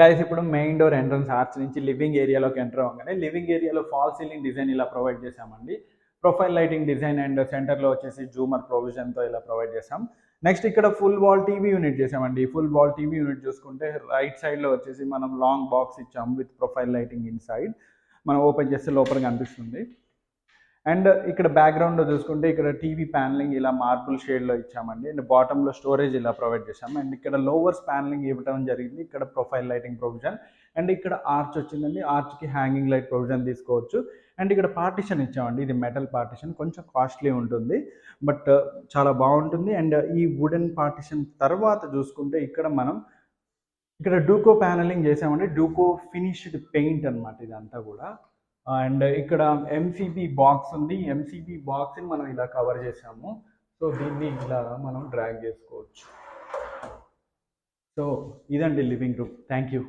Guys ఇప్పుడు main door entrance arch నుంచి living ఏరియాలోకి enter అవ్వగానే లివింగ్ ఏరియాలో ఫాల్ సీలింగ్ డిజైన్ ఇలా ప్రొవైడ్ చేసామండి. ప్రొఫైల్ లైటింగ్ డిజైన్ అండ్ సెంటర్లో వచ్చేసి జూమర్ ప్రొవిజన్తో ఇలా ప్రొవైడ్ చేసాం. నెక్స్ట్ ఇక్కడ ఫుల్ వాల్ టీవీ యూనిట్ చేసామండి. ఫుల్ వాల్ టీవీ యూనిట్ చూసుకుంటే రైట్ సైడ్లో వచ్చేసి మనం లాంగ్ బాక్స్ ఇచ్చాం విత్ ప్రొఫైల్ లైటింగ్ ఇన్సైడ్. మనం ఓపెన్ చేస్తే లోపల కనిపిస్తుంది. అండ్ ఇక్కడ బ్యాక్గ్రౌండ్లో చూసుకుంటే ఇక్కడ టీవీ ప్యానలింగ్ ఇలా మార్బుల్ షేడ్లో ఇచ్చామండి. అండ్ బాటంలో స్టోరేజ్ ఇలా ప్రొవైడ్ చేసాము. అండ్ ఇక్కడ లోవర్స్ ప్యానలింగ్ ఇవ్వడం జరిగింది. ఇక్కడ ప్రొఫైల్ లైటింగ్ ప్రొవిజన్ అండ్ ఇక్కడ ఆర్చ్ వచ్చిందండి. ఆర్చ్కి హ్యాంగింగ్ లైట్ ప్రొవిజన్ తీసుకోవచ్చు. అండ్ ఇక్కడ పార్టిషన్ ఇచ్చామండి. ఇది మెటల్ పార్టిషన్, కొంచెం కాస్ట్లీ ఉంటుంది బట్ చాలా బాగుంటుంది. అండ్ ఈ వుడెన్ పార్టిషన్ తర్వాత చూసుకుంటే ఇక్కడ డూకో ప్యానలింగ్ చేసామండి. డూకో ఫినిష్డ్ పెయింట్ అనమాట ఇదంతా కూడా. అండ్ ఇక్కడ ఎంసీబీ బాక్స్ ఉంది. ఎంసీబీ బాక్స్ని మనం ఇలా కవర్ చేసాము. సో దీన్ని ఇలా మనం డ్రాగ్ చేసుకోవచ్చు. సో ఇదండి లివింగ్ రూమ్. Thank you.